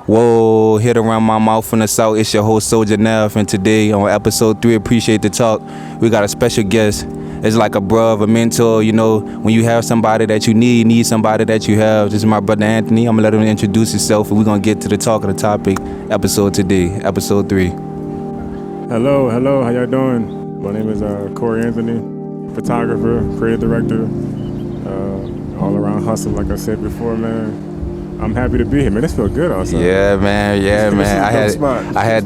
Whoa, hit around my mouth from the south. It's your host, Soldier Neff, and today on episode 3, Appreciate the Talk, we got a special guest. It's like a bruh, a mentor, you know, when you have somebody that you need somebody that you have. This is my brother Anthony. I'm gonna let him introduce himself, and we're gonna get to the talk of the topic episode today, episode 3. Hello, how y'all doing? My name is Corey Anthony, photographer, creative director, all around hustle, like I said before, man. I'm happy to be here, man. This feels good also. Yeah, man. I had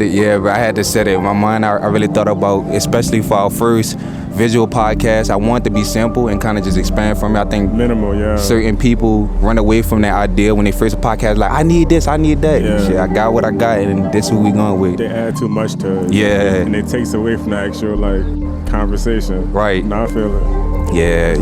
to set it in my mind. I really thought about, especially for our first visual podcast, I want it to be simple and kind of just expand from it. I think minimal, yeah. Certain people run away from that idea when they first podcast, like, I need this, I need that. Yeah. Shit, I got what I got, and this is who we going with. They add too much to it. Yeah. And it takes away from the actual, like, conversation. Right. Now I feel it. Yeah.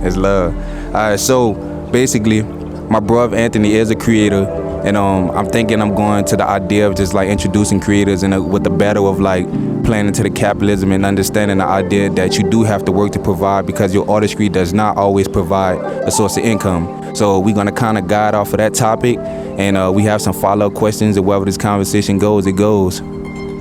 It's love. All right, so basically, my brother Anthony is a creator, and I'm thinking I'm going to the idea of just like introducing creators and with the battle of like playing into the capitalism and understanding the idea that you do have to work to provide, because your artistry does not always provide a source of income. So we're gonna kind of guide off of that topic, and we have some follow-up questions, and wherever this conversation goes, it goes.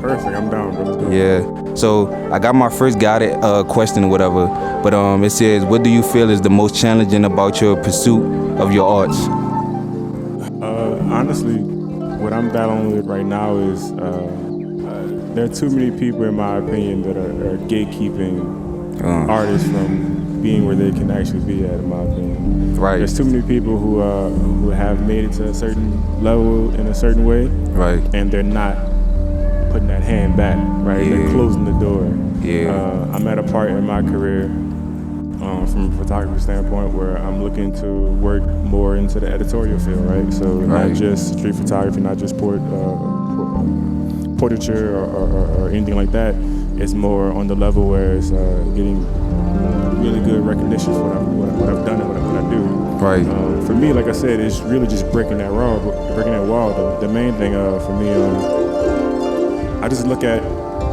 Perfect, I'm down, bro. Yeah. So I got my first guided question or whatever, but it says, what do you feel is the most challenging about your pursuit of your arts? Honestly, what I'm battling with right now is there are too many people, in my opinion, that are gatekeeping artists from being where they can actually be at, in my opinion. Right. There's too many people who have made it to a certain level in a certain way, right, and they're not putting that hand back, right? Yeah. They're closing the door. Yeah. I'm at a part in my career, from a photography standpoint, where I'm looking to work more into the editorial field, right? So right. not just street photography, not just portraiture or anything like that. It's more on the level where it's getting really good recognition for what I've done and what I do. Right. For me, like I said, it's really just breaking that wall. The main thing for me, I just look at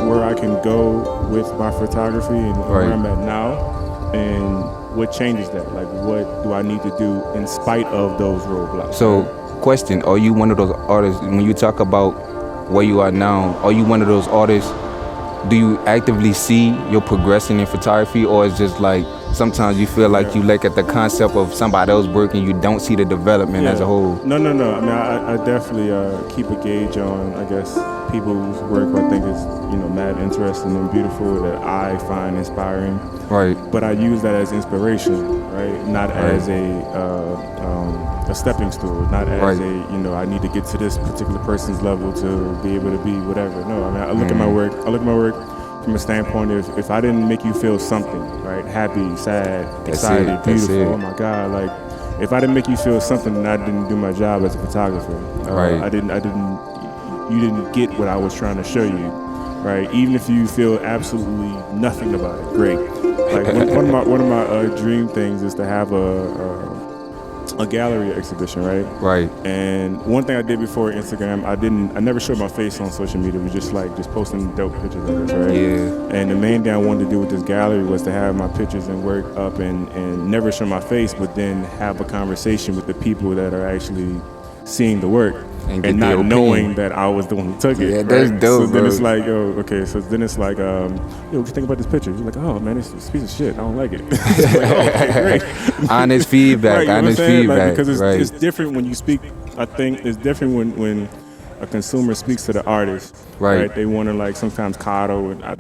where I can go with my photography and right. where I'm at now, and what changes that. Like, what do I need to do in spite of those roadblocks? So, question, are you one of those artists, when you talk about where you are now, are you one of those artists, do you actively see your progression in photography, or it's just like sometimes you feel like you look at the concept of somebody else working, you don't see the development as a whole? No. I mean, I definitely keep a gauge on, I guess, people's work who I think is, mad interesting and beautiful, that I find inspiring. Right. But I use that as inspiration, right? Not as a stepping stool, not as I need to get to this particular person's level to be able to be whatever. No, I mean, I look at my work from a standpoint of, if I didn't make you feel something, right? Happy, sad, excited, beautiful, oh my God, like, if I didn't make you feel something, then I didn't do my job as a photographer. You didn't get what I was trying to show you, right? Even if you feel absolutely nothing about it, great. Like, one of my dream things is to have a gallery exhibition, right? Right. And one thing I did before Instagram, I never showed my face on social media. It was just posting dope pictures of this, right? Yeah. And the main thing I wanted to do with this gallery was to have my pictures and work up and never show my face, but then have a conversation with the people that are actually seeing the work and not knowing that I was the one who took it. Yeah, that's right? dope, So then bro. it's like, so then it's like, what you think about this picture? You're like, oh man, it's a piece of shit. I don't like it. It's like, oh, okay, great. Honest feedback, right, honest feedback. Like, because right. it's different when you speak. I think it's different when a consumer speaks to the artist. Right. They want to, like, sometimes coddle. And I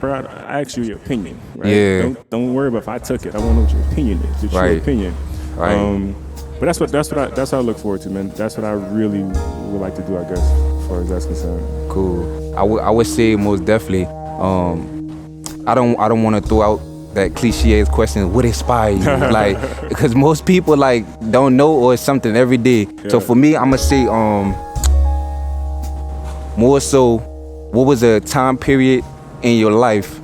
ask you your opinion. Right? Yeah. Don't worry about if I took it. I want to know what your opinion is. It's your opinion. Right. But that's what I look forward to, man. That's what I really would like to do, I guess, as far as that's concerned. Cool. I would say most definitely. I don't want to throw out that cliche question. What inspired you? Like, because most people like don't know, or it's something every day. Yeah. So for me, I'ma say more so, what was a time period in your life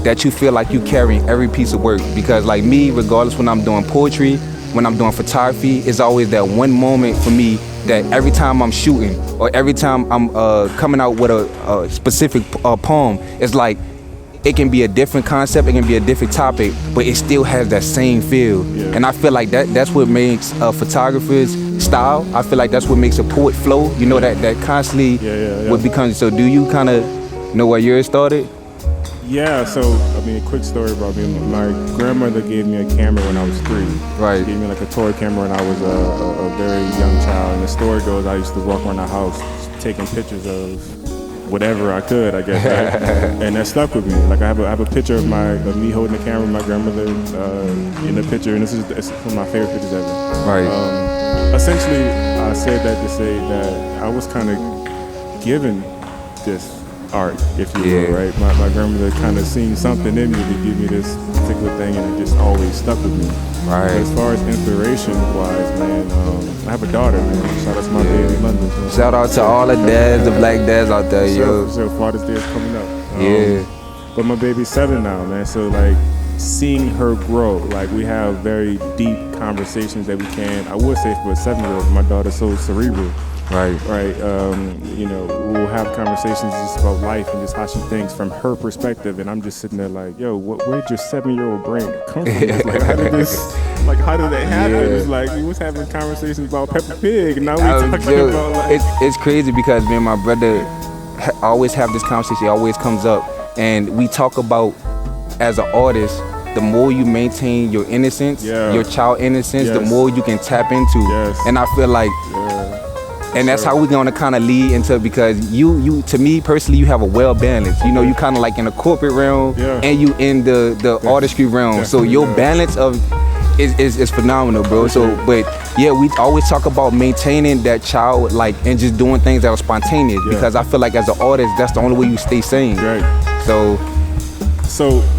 that you feel like you carrying every piece of work? Because like me, regardless, when I'm doing poetry, when I'm doing photography, it's always that one moment for me that every time I'm shooting or every time I'm coming out with a specific poem, it's like it can be a different concept, it can be a different topic, but it still has that same feel. Yeah. And I feel like that's what makes a photographer's style. I feel like that's what makes a poet flow. You know, that constantly what becomes. So do you kind of know where yours started? Yeah, so, I mean, a quick story about me. My grandmother gave me a camera when I was 3. Right. She gave me like a toy camera when I was a very young child. And the story goes, I used to walk around the house taking pictures of whatever I could, I guess, right? And that stuck with me. Like I have a picture of me holding the camera, my grandmother in the picture, and it's one of my favorite pictures ever. Right. Essentially, I said that to say that I was kind of given this art, if you will, right? My grandmother kind of seen something in me to give me this particular thing, and it just always stuck with me. Right. But as far as inspiration-wise, man, I have a daughter, man. Shout out to my baby, London. Shout out to all the dads, the black dads out there, yo. So Father's Day is coming up. Yeah. But my baby's 7 now, man. So like seeing her grow, like we have very deep conversations that we can. I would say for a 7-year-old, my daughter's so cerebral. Right. You know, we'll have conversations just about life and just how she thinks from her perspective, and I'm just sitting there like, yo, where'd your 7-year-old brain come from? It's like, how did that happen? Yeah. It's like we was having conversations about Peppa Pig, and now we're talking about like it's crazy because me and my brother always have this conversation. It always comes up, and we talk about as an artist. The more you maintain your innocence, your child innocence, the more you can tap into. And I feel like. And that's how we're gonna kind of lead into, because you to me personally, you have a well balance. You know, you kind of like in the corporate realm and you in the artistry realm. So your balance of is phenomenal, bro. So, but yeah, we always talk about maintaining that child, like, and just doing things that are spontaneous, because I feel like as an artist, that's the only way you stay sane. Right. So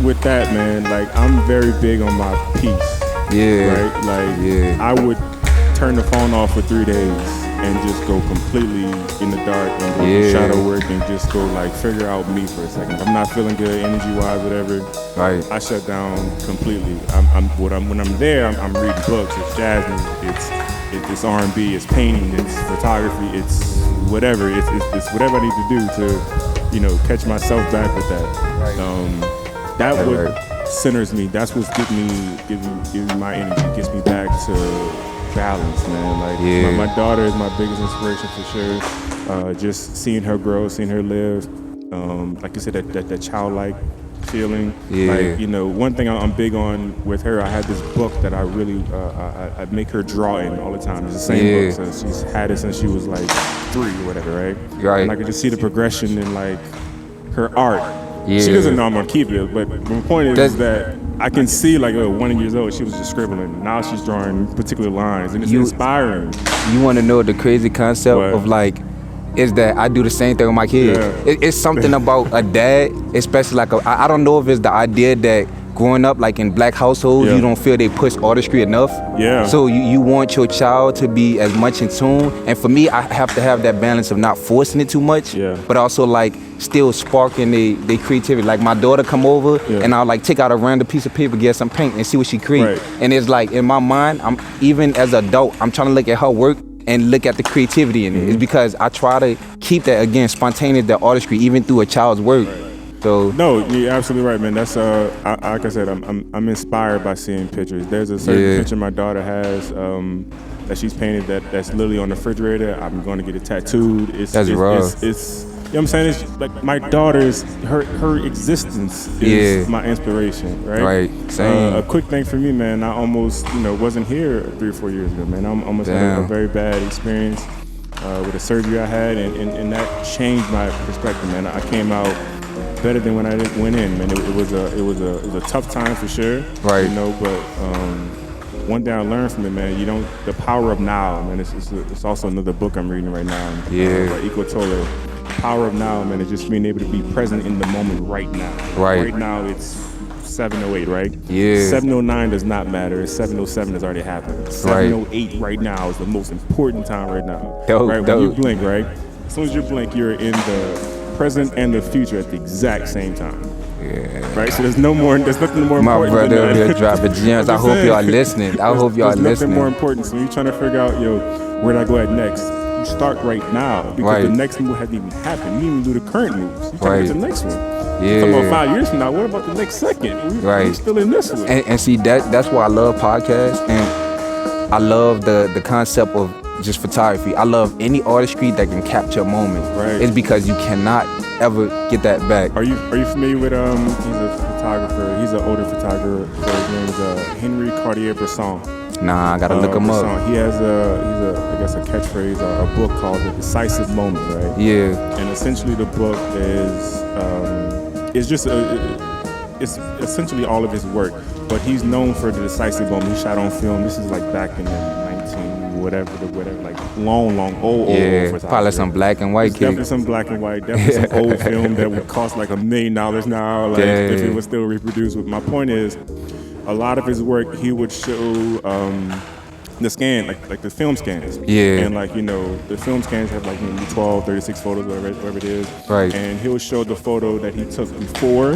with that, man, like I'm very big on my peace. Yeah. Right. Like I would turn the phone off for 3 days and just go completely in the dark and go do shadow work and just go like figure out me for a second. If I'm not feeling good energy wise, whatever. Right. I shut down completely. When I'm there, I'm reading books. It's jazz music. It's R&B. It's painting. It's photography. It's whatever. It's whatever I need to do to, you know, catch myself back with that. Right. That what centers me. That's what's giving me my energy. Gets me back to balance, man. Like my daughter is my biggest inspiration for sure. Just seeing her grow, seeing her live. Like you said, that childlike feeling. Like, you know, one thing I'm big on with her, I had this book that I really I make her draw in all the time. It's the same book, so she's had it since she was like 3 or whatever, right? And I could just see the progression in like her art. She doesn't know I'm gonna keep it, but my point is that I can see like 1 year old, she was just scribbling. Now she's drawing particular lines, and it's inspiring. You want to know the crazy concept of like, is that I do the same thing with my kids. It's something about a dad, especially like I don't know if it's the idea that growing up like in black households, you don't feel they push artistry enough. So you want your child to be as much in tune. And for me, I have to have that balance of not forcing it too much, but also like still sparking they creativity. Like my daughter come over and I'll like take out a random piece of paper, get some paint and see what she creates. And it's like in my mind, I'm even as an adult, I'm trying to look at her work and look at the creativity in it. It's because I try to keep that, again, spontaneous, that artistry, even through a child's work. So no, you're absolutely right, man. That's like I said, I'm inspired by seeing pictures. There's a certain picture my daughter has that she's painted that's literally on the refrigerator. I'm going to get it tattooed. That's rough. It's you know what I'm saying? It's like my daughter's her existence is my inspiration, right? Right. Same. A quick thing for me, man. I almost wasn't here 3 or 4 years ago, man. I almost had a very bad experience with a surgery I had, and that changed my perspective, man. I came out better than when I went in, man. It was a tough time for sure, right? You know, but one thing I learned from it, man, the power of now, man. It's also another book I'm reading right now. By Eco Tolle. Power of now, man, is just being able to be present in the moment right now. Right now, it's 7:08, right? 7:09 does not matter. 7:07 has already happened. 7:08 right now is the most important time right now. Right? When you blink, right? As soon as you blink, you're in the present and the future at the exact same time. Right? So there's nothing more important My brother than that. Here dropping gems. I hope y'all listening. I hope y'all listening. There's nothing more important. So you're trying to figure out, where do I go at next? you start right now because the next move hasn't even happened. You didn't even do the current moves. You talking about the next one. Yeah. Talking about 5 years from now, what about the next second? We're still in this one. And see, that's why I love podcasts, and I love the concept of just photography. I love any artistry that can capture a moment. Right. It's because you cannot ever get that back. Are you familiar with he's a photographer. He's an older photographer. His name is Henry Cartier-Bresson. Nah, I gotta look him up. He has I guess a catchphrase, a book called The Decisive Moment, right? Yeah. And essentially the book is it's just it's essentially all of his work, but he's known for the decisive moment. He shot on film. This is like back in the 19 whatever, like long old probably some black and white. Definitely some black and white. Definitely some old film that would cost like $1 million now, like if it was still reproduced. But my point is, a lot of his work he would show the scan, like the film scans. Yeah. And like, you know, the film scans have like maybe 12, 36 photos, whatever it is. Right. And he'll show the photo that he took before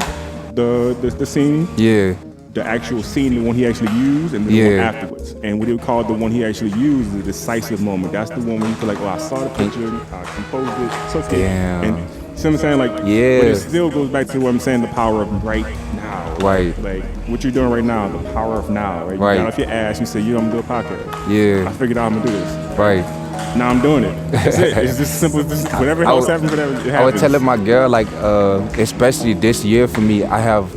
the scene. Yeah. The actual scene, the one he actually used, and the one afterwards. And what he would call the one he actually used the decisive moment. That's the one where you feel like, oh, I saw the picture, I composed it, took it. And you see what I'm saying? Like, but it still goes back to what I'm saying, the power of right now. Right. Like, what you're doing right now, the power of now. Right. You got off your ass, you say, I'm gonna do a podcast. Yeah. I figured out I'm gonna do this. Right. Now I'm doing it. That's it. It's just simple. Whatever else happens, whatever it happens. I was telling my girl, like, especially this year for me, I have.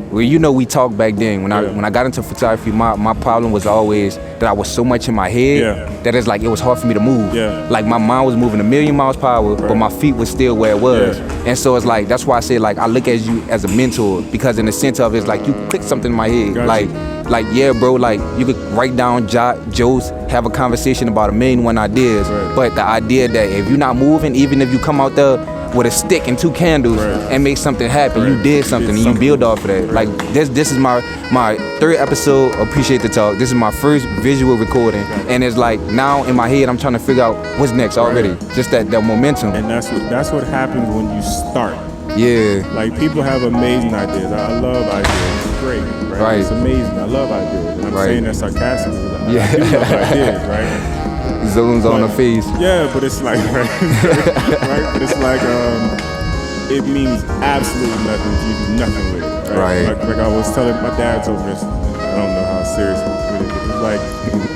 Well, you know, we talked back then when I got into photography. My problem was always that I was so much in my head that it's like it was hard for me to move. Like my mind was moving 1,000,000 miles per hour, but my feet was still where it was. And so it's like that's why I say like I look at you as a mentor, because in the sense of it's like you click something in my head, like yeah, bro, like you could write down jokes, have a conversation about 1,000,001 ideas, but the idea that if you're not moving, even if you come out there with a stick and 2 candles and make something happen, you did something and you build off of that. Like this is my 3rd episode, Appreciate the Talk. This is my first visual recording, and it's like now in my head I'm trying to figure out what's next already. Just that momentum. And that's what happens when you start. Yeah. Like people have amazing ideas. I love ideas. It's great, right? It's amazing. I love ideas. And I'm saying that sarcastically. I do love ideas, right? Zooms on the face. Yeah, but it's like right? But it's like it means absolutely nothing if you do nothing with it. Right. Like I was telling my dad told me this. I don't know how serious it was. It was like,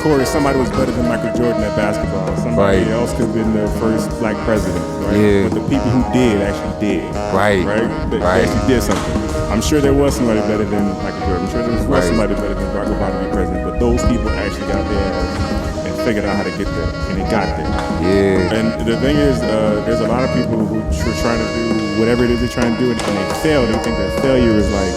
Corey, somebody was better than Michael Jordan at basketball. Somebody else could have been the first black president. Right. Yeah. But the people who did actually did. Right. They actually did something. I'm sure there was somebody better than Michael Jordan. I'm sure there was somebody better than Barack Obama to be president. But those people actually got there. Figured out how to get there, and they got there. Yeah. And the thing is, there's a lot of people who are trying to do whatever it is they're trying to do, and they fail. They think that failure is like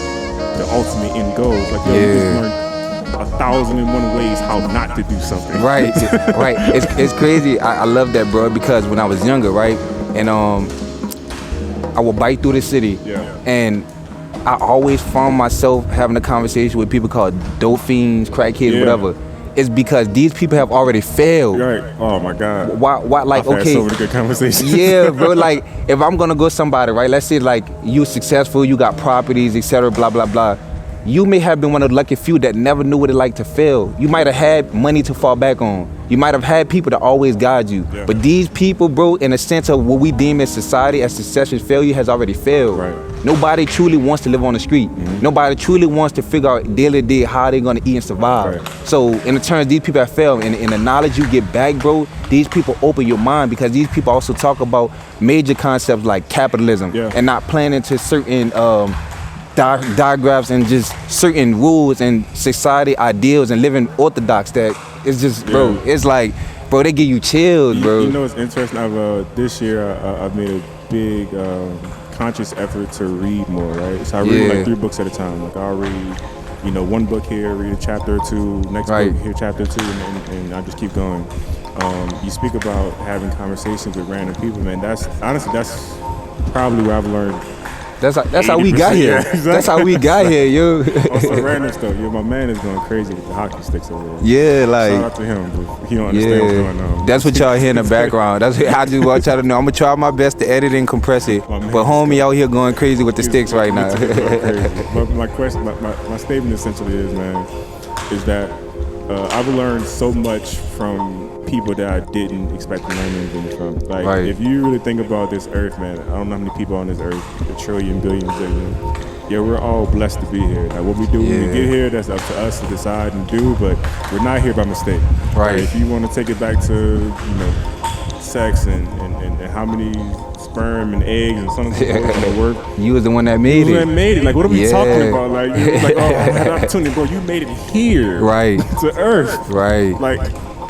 the ultimate end goal. It's like, you just learn 1,001 ways how not to do something. Right. It's crazy. I love that, bro, because when I was younger, right, and I would bike through the city, and I always found myself having a conversation with people called dope fiends, crackheads, whatever. It's because these people have already failed. Right. Oh my God. Why like, I've okay. had so many good conversations. Yeah, bro. Like, if I'm gonna go somebody, right? Let's say like you successful, you got properties, etc. Blah blah blah. You may have been one of the lucky few that never knew what it like to fail. You might have had money to fall back on. You might have had people to always guide you. Yeah. But these people, bro, in a sense of what we deem as society as success and failure, has already failed. Right. Nobody truly wants to live on the street. Mm-hmm. Nobody truly wants to figure out daily to day how they're gonna eat and survive. Right. So in the terms, these people have failed. And in the knowledge you get back, bro, these people open your mind, because these people also talk about major concepts like capitalism and not playing into certain diagrams and just certain rules and society ideals and living orthodox that it's just, bro, it's like, bro, they give you chills, bro. You know what's interesting? This year I've made a big conscious effort to read more, right? So I read like 3 books at a time. Like I'll read, one book here, read a chapter or 2, next book here, chapter 2, and I just keep going. You speak about having conversations with random people, man. That's probably where I've learned. That's how we got here. Exactly. That's how we got here, yo. Also random stuff. My man is going crazy with the hockey sticks over there. Yeah, like. Shout out to him, but he don't understand what's going on. That's what y'all hear in the background. That's what I just want y'all to know. I'm gonna try my best to edit and compress it. But homie out here going crazy with the sticks right now. But my question, my statement essentially is, man, is that I've learned so much from people that I didn't expect to learn anything from. Like, Right. if you really think about this earth, man, I don't know how many people on this earth, a trillion, billion, zillion. Yeah, we're all blessed to be here. Like, what we do when we Yeah. get here, that's up to us to decide and do, but we're not here by mistake. Right. Like, if you want to take it back to, you know, sex and how many sperm and eggs and so on and so forth in the work. You was the one that made You it. made it. Like, what are we Yeah. talking about? Like, you was like, oh, I had an opportunity, bro. You made it here. Right. To Earth. Right. Like,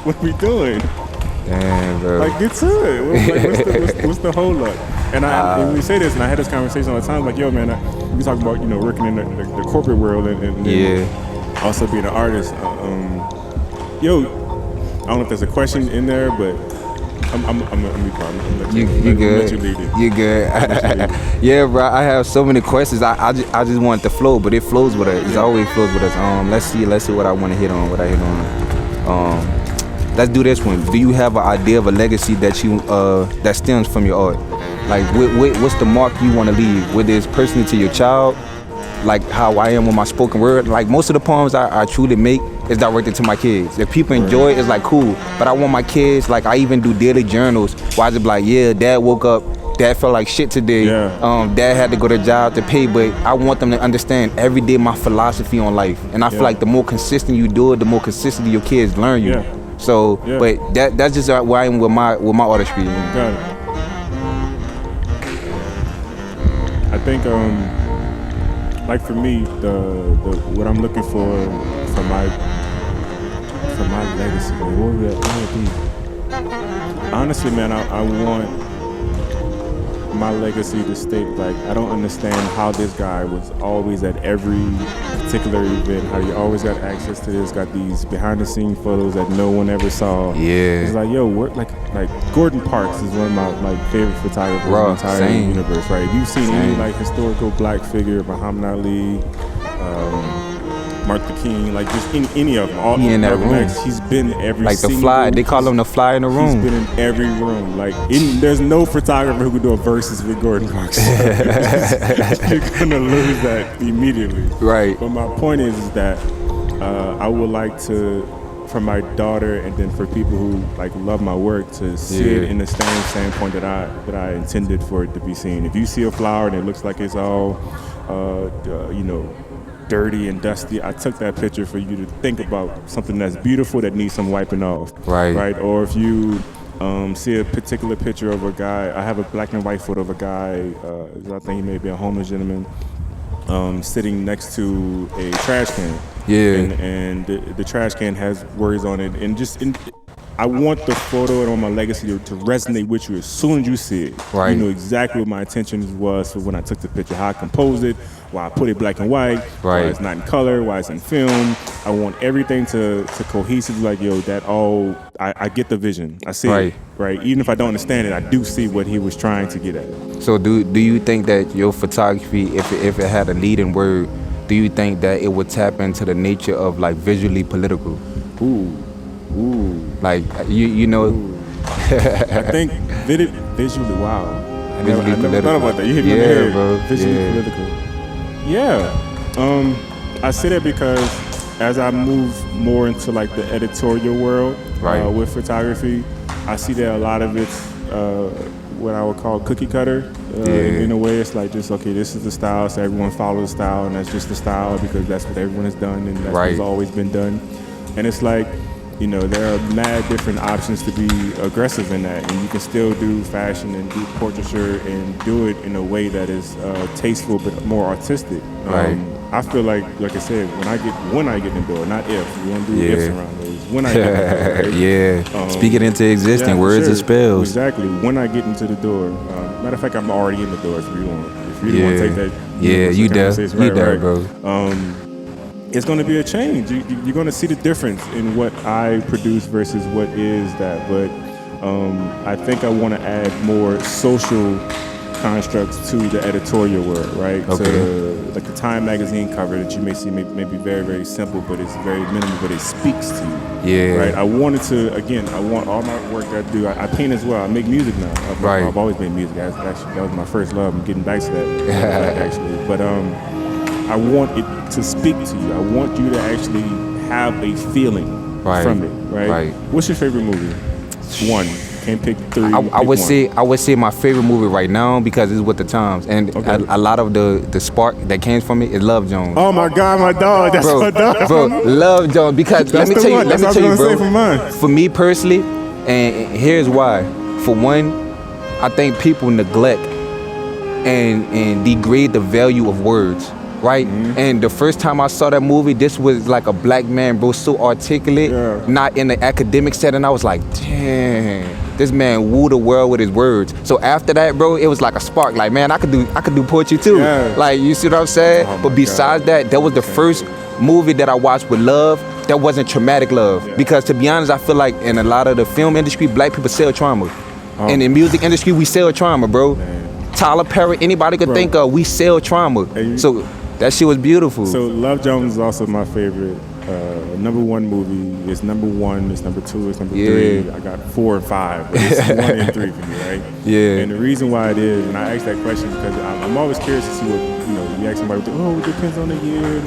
what are we doing? Damn, bro. Like, get to it. What's the hold up? And we say this, and I had this conversation all the time. Like, yo, man, we talk about, you know, working in the corporate world and Yeah. also being an artist. Yo, I don't know if there's a question in there, but I'm be quiet. You Let good. you lead it. You good. Yeah, bro. I have so many questions. I just want it to flow, but it flows with us. It always flows with us. Let's see what I want to hit on. Let's do this one. Do you have an idea of a legacy that you that stems from your art? Like, what's the mark you want to leave? Whether it's personally to your child, like how I am with my spoken word. Like, most of the poems I truly make is directed to my kids. If people enjoy it, it's like cool. But I want my kids, like, I even do daily journals where I just be like, yeah, dad woke up, dad felt like shit today. Yeah. Dad had to go to job to pay, but I want them to understand every day my philosophy on life. And I feel like the more consistent you do it, the more consistently your kids learn you. Yeah. So, Yeah. but that's just where I am with my artistry. Got it. I think, like for me, the what I'm looking for my legacy, man, what would it be? Honestly, man, I want my legacy to state, like, I don't understand how this guy was always at every particular event, how he always got access to this, got these behind the scene photos that no one ever saw. Yeah. It's like, yo, we're like Gordon Parks is one of my favorite photographers in the entire same. universe, right? If you've seen any Same. like historical black figure, Muhammad Ali, Martin Luther King, like just any of them, all He in that Malcolm room. X, he's been every Like the single, fly, they call him the fly in the He's room. been in every room. Like, there's no photographer who could do a versus with Gordon Parks. You're gonna lose that immediately. Right. But my point is that I would like to, for my daughter, and then for people who like love my work, to see it in the same standpoint that I intended for it to be seen. If you see a flower and it looks like it's all, you know, dirty and dusty, I took that picture for you to think about something that's beautiful that needs some wiping off. Right. Or if you see a particular picture of a guy, I have a black and white photo of a guy, I think he may be a homeless gentleman, sitting next to a trash can. Yeah. And the trash can has words on it, and I want the photo and on my legacy to resonate with you as soon as you see it. Right. You know exactly what my intentions was for when I took the picture, how I composed it, why I put it black and white, why it's not in color, why it's in film. I want everything to cohesive, like, yo, that all, I get the vision. I see it. Right. Even if I don't understand it, I do see what he was trying to get at. So do you think that your photography, if it had a leading word, do you think that it would tap into the nature of like visually political? Ooh. Like you know. I think visually, wow. I never thought about that. You hit me on the head. Bro. Visually political. Yeah. I say that because as I move more into like the editorial world with photography, I see that a lot of it's what I would call cookie cutter. In a way, it's like just, okay, this is the style, so everyone follows the style, and that's just the style because that's what everyone has done, and that's what's always been done. And it's like, you know, there are mad different options to be aggressive in that, and you can still do fashion and do portraiture and do it in a way that is tasteful but more artistic. I feel like I said, when I get in the door, not if. You want to do ifs around those. When I get in the door. Speak it into existence. Words and spells. Exactly. When I get into the door. Matter of fact, I'm already in the door if you want. If you want to take that. You there, bro. It's going to be a change. You're going to see the difference in what I produce versus what is that. But I think I want to add more social constructs to the editorial world, right? Okay. So, like the Time magazine cover that you may see may be very, very simple, but it's very minimal, but it speaks to you. Yeah. Right. I want all my work that I do. I paint as well. I make music now. I've always made music. That was my first love. I'm getting back to that actually. But I want it to speak to you. I want you to actually have a feeling from it. Right. What's your favorite movie? One. Can't pick three. I would say my favorite movie right now because it's with the times, and a lot of the spark that came from it is Love Jones. Oh my God, my dog, that's my dog. Bro, Love Jones, because let me tell you, bro. For me personally, and here's why. For one, I think people neglect and degrade the value of words. Right? Mm-hmm. And the first time I saw that movie, this was like a black man, bro, so articulate, not in the academic setting. I was like, damn, this man wooed the world with his words. So after that, bro, it was like a spark. Like, man, I could do poetry too. Yeah. Like, you see what I'm saying? But besides that was the first movie that I watched with love that wasn't traumatic love. Yeah. Because to be honest, I feel like in a lot of the film industry, black people sell trauma. And in the music industry, we sell trauma, bro. Man. Tyler Perry, anybody could think of, we sell trauma. So that shit was beautiful. So Love Jones is also my favorite. Number one movie. It's number one. It's number two. It's number three. I got 4 and 5. But it's 1 and 3 for me, right? Yeah. And the reason why it is, and I asked that question because I'm always curious to see what you ask somebody. Oh, it depends on the year.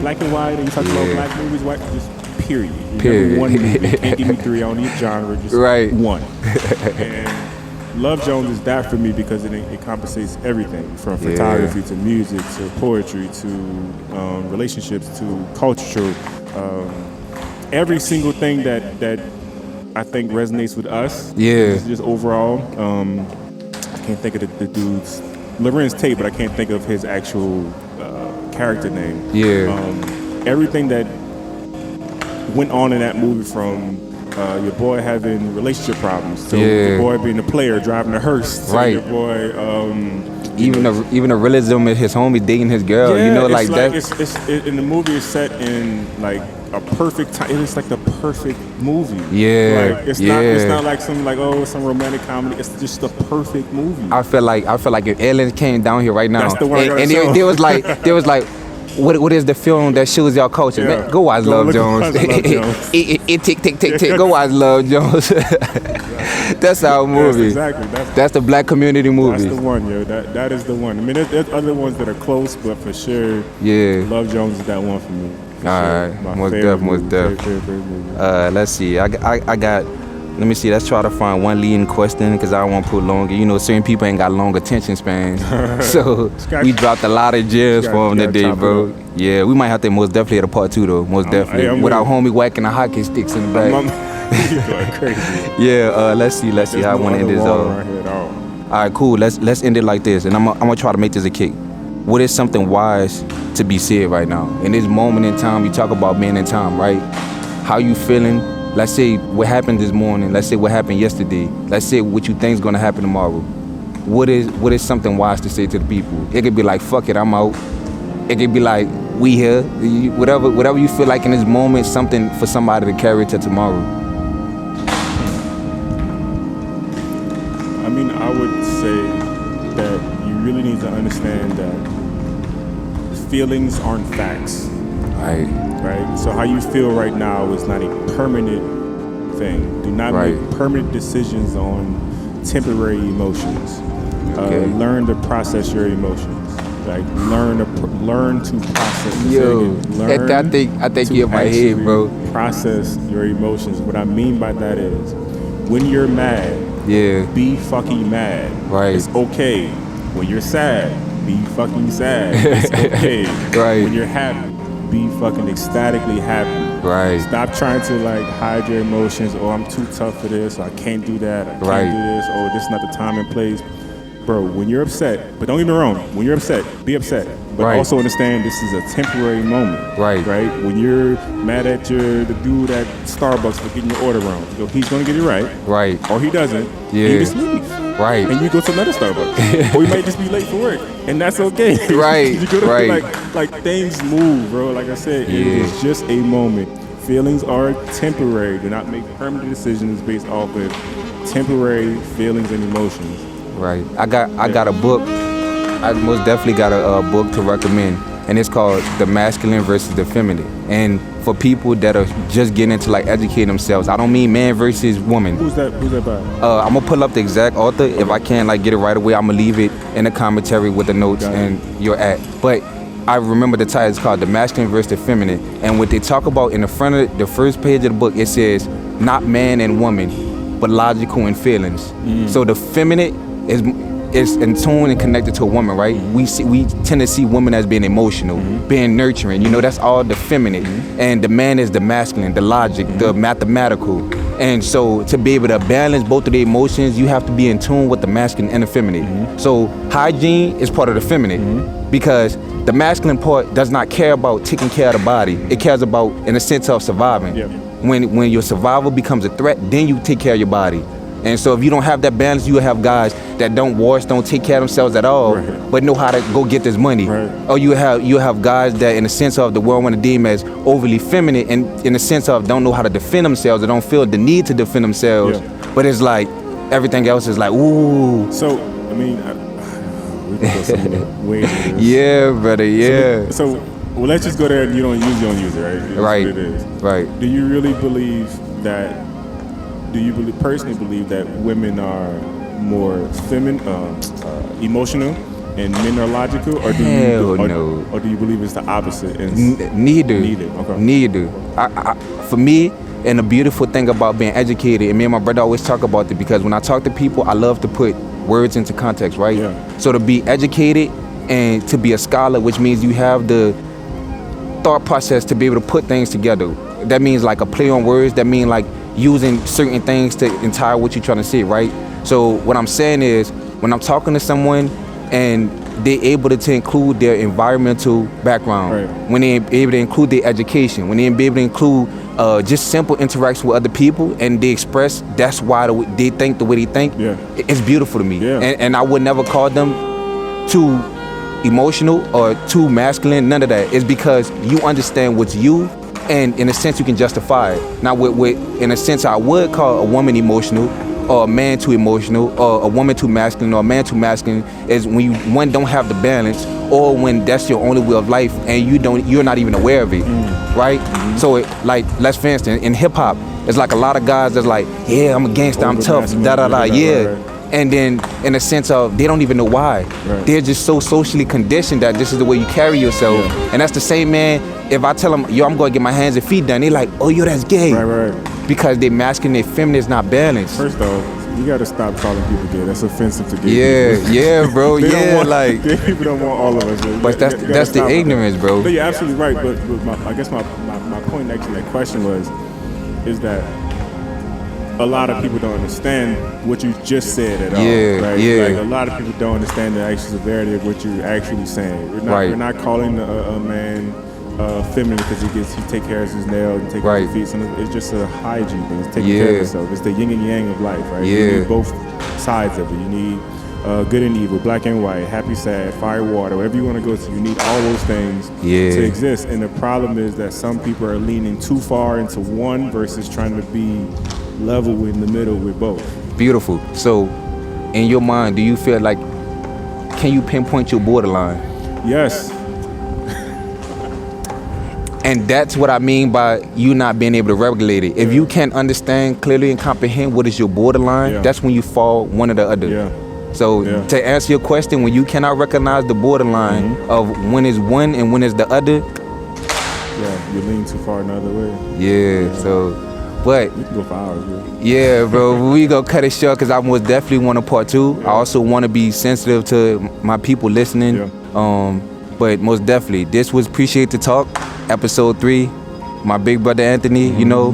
Black and white. And you talk about black movies, white. Just period. Number one movie. You can't give me 3. I don't need genre. Just one. And Love Jones is that for me because it compensates everything from photography to music to poetry to relationships to culture. Every single thing that I think resonates with us. Yeah. Just overall. I can't think of the dude's Lorenz Tate, but I can't think of his actual character name. Yeah. Everything that went on in that movie from your boy having relationship problems, to your boy being a player driving a hearse, to your boy even the realism of his homie dating his girl, like that. In the movie is set in like a perfect time. It's like the perfect movie. Yeah, like, it's not like some romantic comedy. It's just the perfect movie. I feel like if Elliott came down here right now, that's the one and there was like. What is the film that shows y'all culture? Man, go watch Love Jones. It tick. Go watch Love Jones. That's our movie. Exactly. That's the black community movie. That's the one, yo. That is the one. I mean, there's other ones that are close, but for sure, Love Jones is that one for me. All right, most def. Let's see. I got. Let me see. Let's try to find one leading question because I don't want to put longer. Certain people ain't got long attention spans. So we dropped a lot of gems for them today, bro. Yeah, we might have to most definitely hit a part 2 though. Most definitely. With our homie whacking the hockey sticks in the back. He's going crazy. Yeah. Let's see how I want to end this. All right, cool. Let's end it like this, and I'm gonna try to make this a kick. What is something wise to be said right now in this moment in time? You talk about being in time, right? How you feeling? Let's say what happened this morning. Let's say what happened yesterday. Let's say what you think is gonna happen tomorrow. What is something wise to say to the people? It could be like, fuck it, I'm out. It could be like, we here. Whatever you feel like in this moment, something for somebody to carry to tomorrow. I mean, I would say that you really need to understand that feelings aren't facts. Right. So how you feel right now is not a permanent thing. Do not make permanent decisions on temporary emotions. Learn to process your emotions. Like learn to process. I think you're in my head, bro. Process your emotions. What I mean by that is, when you're mad, be fucking mad. Right. It's okay. When you're sad, be fucking sad. It's okay. When you're happy, be fucking ecstatically happy. Right. Stop trying to like hide your emotions. Oh, I'm too tough for this. Or I can't do that. I can't do this. Oh, this is not the time and place. Bro, when you're upset, but don't get me wrong, when you're upset, be upset. But also understand this is a temporary moment. Right. When you're mad at the dude at Starbucks for getting your order wrong, he's gonna get it right. Or he doesn't. Yeah. And you just leave. Right. And you go to another Starbucks. Or you might just be late for work. And that's okay. Like things move, bro. Like I said, it is just a moment. Feelings are temporary. Do not make permanent decisions based off of temporary feelings and emotions. Right. I got a book. I most definitely got a book to recommend, and it's called The Masculine versus the Feminine. And for people that are just getting into like educating themselves, I don't mean man versus woman. Who's that by? I'm gonna pull up the exact author. If I can't like get it right away, I'm gonna leave it in the commentary with the notes and your at. But I remember the title is called The Masculine versus the Feminine. And what they talk about in the front of the first page of the book, it says not man and woman, but logical and feelings. So the feminine is in tune and connected to a woman, right? We tend to see women as being emotional, being nurturing. You know, that's all the feminine, and the man is the masculine, the logic, the mathematical. And so to be able to balance both of the emotions, you have to be in tune with the masculine and the feminine. So hygiene is part of the feminine because the masculine part does not care about taking care of the body. It cares about in the sense of surviving. When your survival becomes a threat, then you take care of your body. And so if you don't have that balance, you will have guys that don't wash, don't take care of themselves at all, but know how to go get this money. Or you have guys that in the sense of the world want to deem as overly feminine and in the sense of don't know how to defend themselves or don't feel the need to defend themselves. But it's like everything else is like, ooh. So, I mean, we can go some ways with this. Yeah, brother, yeah. So, well, let's just go there and you don't use it, right? That's right. what it is. Right. Do you really believe that, personally believe that women are more emotional and men are logical, or do you believe it's the opposite? Neither. Okay. Neither. For me, and the beautiful thing about being educated, and me and my brother always talk about it because when I talk to people, I love to put words into context, right? Yeah. So to be educated and to be a scholar, which means you have the thought process to be able to put things together. That means like a play on words. That means like using certain things to entire what you're trying to say, right? So what I'm saying is when I'm talking to someone and they're able to include their environmental background, when they're able to include their education, when they're able to include just simple interaction with other people and they express that's why they think the way they think, it's beautiful to me. And I would never call them too emotional or too masculine, none of that. It's because you understand what's you, and in a sense you can justify it. Now in a sense I would call a woman emotional or a man too emotional or a woman too masculine or a man too masculine is when one don't have the balance, or when that's your only way of life and you're not even aware of it, right? So like let's for instance in hip hop, it's like a lot of guys that's like, yeah, I'm a gangster, I'm tough, yeah. And then in a sense of they don't even know why. They're just so socially conditioned that this is the way you carry yourself. And that's the same man, if I tell them, yo, I'm gonna get my hands and feet done, they like, oh, yo, that's gay. Because they masculine, their feminine is not balanced. First off, you gotta stop calling people gay. That's offensive to gay people. Yeah, bro, like gay people don't want all of us. But that's the ignorance, bro. No, you're absolutely right. But I guess my point actually, that question is that a lot of people don't understand what you just said at all. Right? Like a lot of people don't understand the actual severity of what you're actually saying. We're not calling a man feminine because he take care of his nails and take care of his feet. So it's just a hygiene thing. It's taking care of yourself. It's the yin and yang of life, right? You need both sides of it. You need good and evil, black and white, happy, sad, fire, water, wherever you want to go to. You need all those things to exist. And the problem is that some people are leaning too far into one versus trying to be level in the middle with both. Beautiful. So in your mind, do you feel like, can you pinpoint your borderline? Yes. And that's what I mean by you not being able to regulate it. If you can't understand clearly and comprehend what is your borderline, that's when you fall one or the other. So to answer your question, when you cannot recognize the borderline of when is one and when is the other, you lean too far another way. So but we can go for hours, bro. Yeah, bro, we gonna cut it short because I most definitely want a part two. I also want to be sensitive to my people listening. But most definitely, this was Appreciate the Talk, episode 3. My big brother Anthony, you know,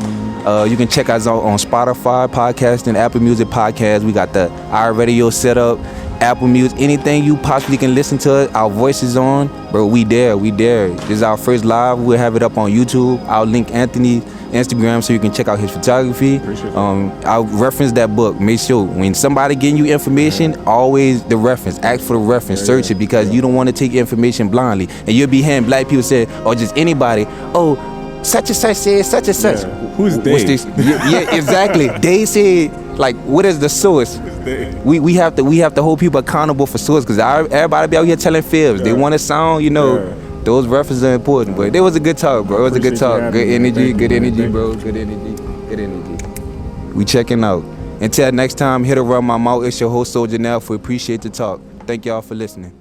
you can check us out on Spotify podcasting, Apple Music podcast. We got the iRadio set up, Apple Music, anything you possibly can listen to. Our voices on, bro. We there. This is our first live. We'll have it up on YouTube. I'll link Anthony's Instagram so you can check out his photography. I'll reference that book. Make sure when somebody getting you information, always the reference. Ask for the reference. Search it because you don't want to take information blindly. And you'll be hearing black people say, or just anybody, oh, such and such said such and such. Who's they? What's this? Yeah, exactly. They said, like, what is the source? We have to hold people accountable for source because everybody be out here telling fibs. They want to sound, you know. Those references are important, but it was a good talk, bro. It was a good talk. Good energy, bro. Good energy. We checking out. Until next time, hit or run my mouth. It's your host, Soldier Now, for Appreciate the Talk. Thank y'all for listening.